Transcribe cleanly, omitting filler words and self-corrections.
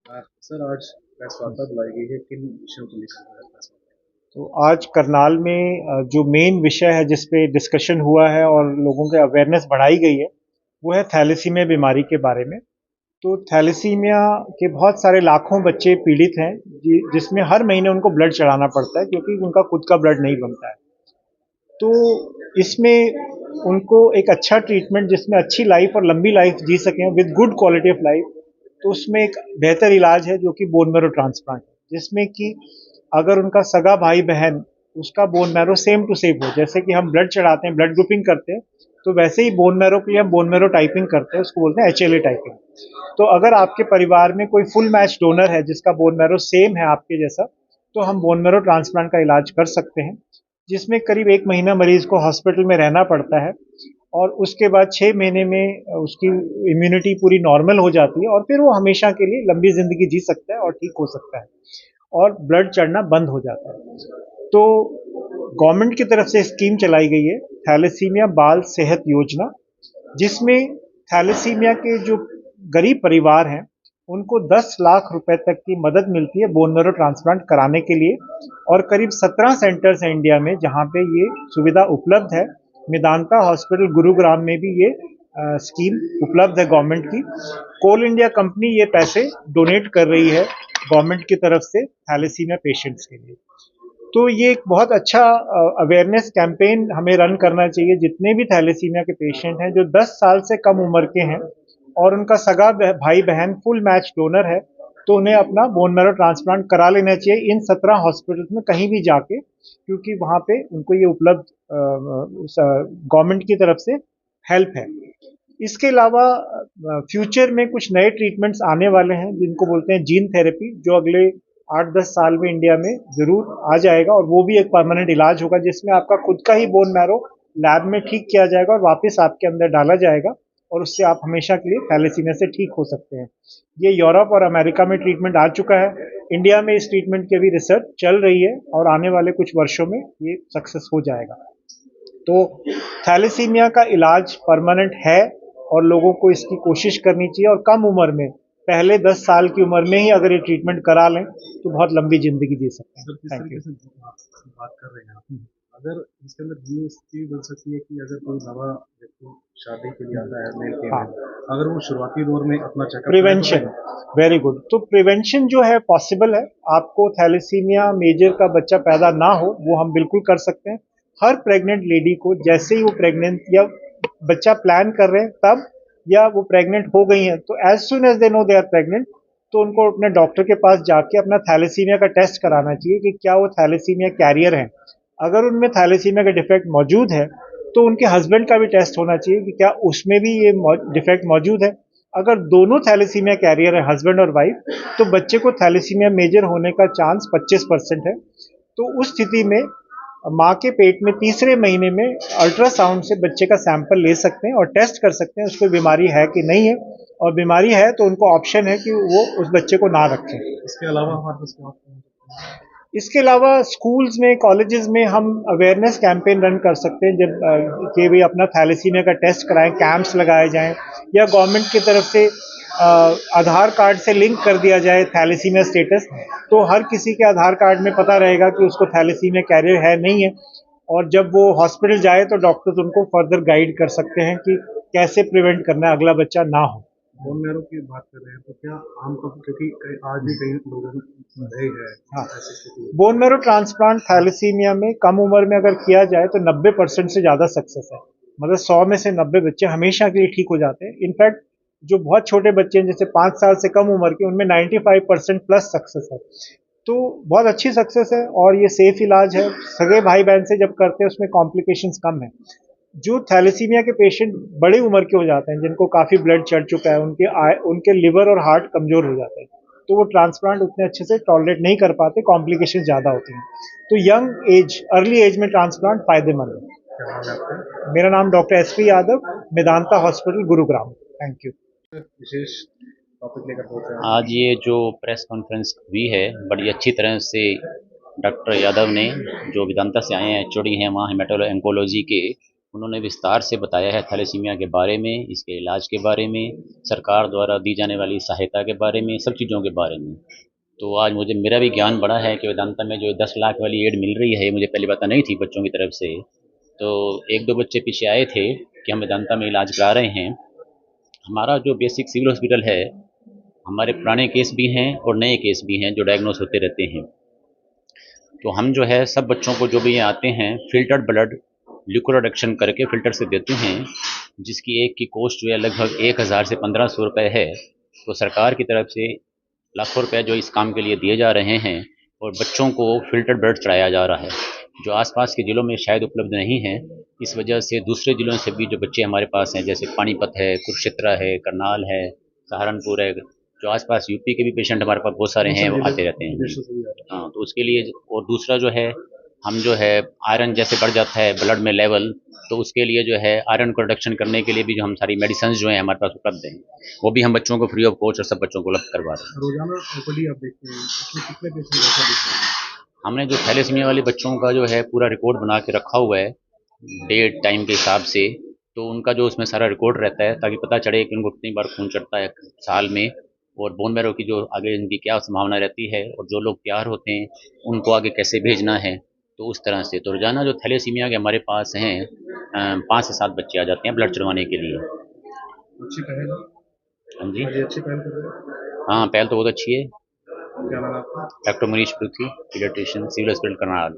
Sir आज press वार्ता बुलाई गई है, किन विषयों को लेकर है प्रेस वार्ता? तो आज करनाल में जो मेन विषय है जिस पे डिस्कशन हुआ है और लोगों के अवेयरनेस बढ़ाई गई है वो है थैलेसीमिया बीमारी के बारे में। तो थैलेसीमिया के बहुत सारे लाखों बच्चे पीड़ित हैं जिसमें हर महीने उनको ब्लड चढ़ाना पड़ता है क्योंकि उनका खुद का ब्लड नहीं बनता है। तो इसमें उनको एक अच्छा ट्रीटमेंट जिसमें अच्छी लाइफ और लंबी लाइफ जी सकें with good quality of life, तो उसमें एक बेहतर इलाज है जो कि बोन मैरो ट्रांसप्लांट है, जिसमें कि अगर उनका सगा भाई बहन उसका bone marrow same to same हो, जैसे कि हम ब्लड चढ़ाते हैं, ब्लड ग्रुपिंग करते हैं, तो वैसे ही बोन मैरो के लिए हम बोन मैरो टाइपिंग करते हैं, उसको बोलते हैं एचएलए टाइपिंग। तो अगर आपके परिवार में कोई फुल मैच डोनर है जिसका बोन मैरो सेम है आपके जैसा, तो हम बोन मैरो ट्रांसप्लांट का इलाज कर सकते हैं, जिसमें करीब 1 महीना मरीज को हॉस्पिटल में रहना पड़ता है और उसके बाद 6 महीने में उसकी इम्यूनिटी पूरी नॉर्मल हो जाती है और फिर वो हमेशा के लिए लंबी जिंदगी जी सकता है और ठीक हो सकता है और ब्लड चढ़ना बंद हो जाता है। तो गवर्नमेंट की तरफ से स्कीम चलाई गई है थैलेसीमिया बाल सेहत योजना, जिसमें थैलेसीमिया के जो गरीब परिवार हैं उनको 10 लाख रुपए तक की मदद मिलती है बोन मैरो ट्रांसप्लांट कराने के लिए। और करीब 17 सेंटर्स हैं इंडिया में जहां पे ये सुविधा उपलब्ध है। मेदांता हॉस्पिटल गुरुग्राम में भी ये स्कीम उपलब्ध है गवर्नमेंट की। कोल इंडिया कंपनी ये पैसे डोनेट कर रही है गवर्नमेंट की तरफ से थैलेसीमिया पेशेंट्स के लिए। तो ये एक बहुत अच्छा अवेयरनेस कैंपेन हमें रन करना चाहिए। जितने भी थैलेसीमिया के पेशेंट हैं जो 10 साल से कम उम्र के हैं और उनका सगा भाई बहन फुल मैच डोनर है, तो उन्हें अपना बोन मैरो ट्रांसप्लांट करा लेना चाहिए इन 17 हॉस्पिटल्स में कहीं भी जाके, क्योंकि वहां पे उनको ये उपलब्ध गवर्नमेंट की तरफ से हेल्प है। इसके अलावा फ्यूचर में कुछ नए ट्रीटमेंट्स आने वाले हैं जिनको बोलते हैं जीन थेरेपी, जो अगले 8-10 साल में इंडिया में जरूर आ जाएगा और वो भी एक परमानेंट इलाज होगा जिसमें आपका खुद का ही बोन मैरो लैब में ठीक किया जाएगा और वापस आपके अंदर डाला जाएगा और उससे आप हमेशा के लिए थैलेसीमिया से ठीक हो सकते हैं। ये यूरोप और अमेरिका में ट्रीटमेंट आ चुका है। इंडिया में इस ट्रीटमेंट की अभी रिसर्च चल रही है और आने वाले कुछ वर्षों में ये सक्सेस हो जाएगा। तो थैलेसीमिया का इलाज परमानेंट है और लोगों को इसकी कोशिश करनी चाहिए और कम उम्र में, पहले 10 साल की उम्र में ही अगर ये ट्रीटमेंट करा लें तो बहुत लंबी जिंदगी जी सकते हैं। सर जिस थैंक तरीके यू। से बात कर रहे हैं आप, अगर इसके अंदर ये चीज बन सकती है कि अगर कोई नवा व्यक्ति शादी के लिए आता है, मेल हाँ, फीमेल, अगर वो शुरुआती दौर में अपना चेकअप कराए तो प्रिवेंशन, वेरी गुड। तो प्रिवेंशन जो है पॉसिबल है। आपको थैलेसीमिया मेजर का बच्चा पैदा ना हो वो हम बिल्कुल कर सकते हैं। हर प्रेग्नेंट लेडी को जैसे ही वो प्रेग्नेंट या बच्चा प्लान कर रहे हैं तब, या वो प्रेग्नेंट हो गई हैं, तो as soon as they know they are pregnant, तो उनको अपने डॉक्टर के पास जाके अपना थैलेसीमिया का टेस्ट कराना चाहिए कि क्या वो थैलेसीमिया कैरियर हैं। अगर उनमें थैलेसीमिया का डिफेक्ट मौजूद है तो उनके हस्बैंड का भी टेस्ट होना चाहिए कि क्या उसमें भी ये डिफेक्ट मौजूद है। अगर दोनों थैलेसीमिया कैरियर है, हस्बैंड और वाइफ, तो बच्चे को थैलेसीमिया मेजर होने का चांस 25% है। तो उस स्थिति में माँ के पेट में तीसरे महीने में अल्ट्रासाउंड से बच्चे का सैंपल ले सकते हैं और टेस्ट कर सकते हैं उसको बीमारी है कि नहीं है, और बीमारी है तो उनको ऑप्शन है कि वो उस बच्चे को ना रखें। इसके अलावा हमारे पास क्या option हो सकते हैं? इसके अलावा स्कूल्स में, कॉलेजेस में हम अवेयरनेस कैंपेन रन कर सकते हैं जब कि भी अपना थैलेसीमिया का टेस्ट कराएं, कैंप्स लगाए जाएं, या गवर्नमेंट की तरफ से आधार कार्ड से लिंक कर दिया जाए थैलेसीमिया स्टेटस, तो हर किसी के आधार कार्ड में पता रहेगा कि उसको थैलेसीमिया कैरियर है नहीं है, और जब वो हॉस्पिटल जाए तो डॉक्टर्स उनको फर्दर गाइड कर सकते हैं कि कैसे प्रिवेंट करना है अगला बच्चा ना हो। बोन मैरो की बात कर रहे हैं तो क्या आमतौर, क्योंकि आज भी कई लोगों में रहे हैं हाँ, ऐसी स्थिति, बोन मैरो ट्रांसप्लांट थैलेसीमिया में कम उम्र में अगर किया जाए तो 90% से ज्यादा सक्सेस है। मतलब 100 में से 90 बच्चे हमेशा के लिए ठीक हो जाते हैं। इनफैक्ट जो बहुत छोटे बच्चे हैं जैसे 5 साल से कम उम्र के, उनमें 95% प्लस सक्सेस है। तो बहुत अच्छी सक्सेस है और ये सेफ इलाज है। सगे भाई बहन से जब करते हैं उसमें कॉम्प्लिकेशंस कम है। जो थैलेसीमिया के पेशेंट बड़े उम्र के हो जाते हैं, जिनको काफी ब्लड चढ़ चुका है, उनके लिवर और हार्ट कमजोर हो जाते हैं, तो वो ट्रांसप्लांट उतने अच्छे से टॉलरेट नहीं कर पाते, कॉम्प्लिकेशन ज्यादा होती हैं। तो यंग एज, अर्ली एज में ट्रांसप्लांट फायदेमंद है। क्या नाम है आपका? मेरा नाम doctor SP Yadav, Medanta hospital Gurugram. Thank you. विशेष टॉपिक लेकर पहुंचे हैं आज ये जो प्रेस कॉन्फ्रेंस हुई है बड़ी अच्छी तरह से डॉक्टर यादव ने, जो वेदांता से आए हैं, एचओडी हैं वहाँ हेमेटोलो एंकोलॉजी के, उन्होंने विस्तार से बताया है थैलेसीमिया के बारे में, इसके इलाज के बारे में, सरकार द्वारा दी जाने वाली सहायता के बारे में, सब चीज़ों के बारे में। तो आज मुझे मेरा भी ज्ञान बढ़ा है कि वेदांता में जो 10 लाख वाली एड मिल रही है, मुझे पहली पता नहीं थी बच्चों की तरफ से। तो 1-2 बच्चे पीछे आए थे कि हम वेदांता में इलाज करा रहे हैं। हमारा जो बेसिक सिविल हॉस्पिटल है, हमारे पुराने केस भी हैं और नए केस भी हैं जो डायग्नोस होते रहते हैं। तो हम जो है सब बच्चों को जो भी यहाँ आते हैं फ़िल्टर्ड ब्लड ल्यूकोरिडक्शन करके फ़िल्टर से देते हैं, जिसकी एक की कॉस्ट जो है लगभग 1000 से 1500 रुपये है। तो सरकार की तरफ से लाखों रुपए जो इस काम के लिए दिए जा रहे हैं और बच्चों को फ़िल्टर्ड ब्लड चढ़ाया जा रहा है, जो आसपास के ज़िलों में शायद उपलब्ध नहीं है। इस वजह से दूसरे ज़िलों से भी जो बच्चे हमारे पास हैं, जैसे पानीपत है, कुरुक्षेत्र है, करनाल है, सहारनपुर है, जो आसपास यूपी के भी पेशेंट हमारे पास बहुत सारे हैं, वो आते रहते हैं। देशों से भी आ रहे हैं। हाँ, तो उसके लिए और दूसरा जो है, हम जो है आयरन जैसे बढ़ जाता है ब्लड में लेवल, तो उसके लिए जो है आयरन को रिडक्शन करने के लिए भी जो हम सारी मेडिसिन जो हैं हमारे पास उपलब्ध हैं, वो भी हम बच्चों को फ्री ऑफ कॉस्ट और सब बच्चों को उपलब्ध करवा रहे हैं। रोजाना ओपीडी आप देखते हैं, उसमें कितने पेशेंट ऐसा दिखते हैं? हमने जो थैलेसीमिया वाले बच्चों का जो है पूरा रिकॉर्ड बना के रखा हुआ है डेट टाइम के हिसाब से, तो उनका जो उसमें सारा रिकॉर्ड रहता है ताकि पता चले कि उनको कितनी बार खून चढ़ता है साल में, और बोन मैरो की जो आगे इनकी क्या संभावना रहती है, और जो लोग तैयार होते हैं उनको आगे कैसे भेजना है। तो उस तरह से तो रोजाना जो थैलेसीमिया के हमारे पास हैं 5 से 7 बच्चे आ जाते हैं ब्लड चढ़वाने के लिए। अच्छी पहल है। हाँ जी, ये अच्छी पहल कर रहे हैं। हाँ पहल तो बहुत अच्छी है। क्या नाम है आपका? डॉक्टर मनीष पृथ्वी, पीडियाट्रिशियन, सिविल हॉस्पिटल करनाल।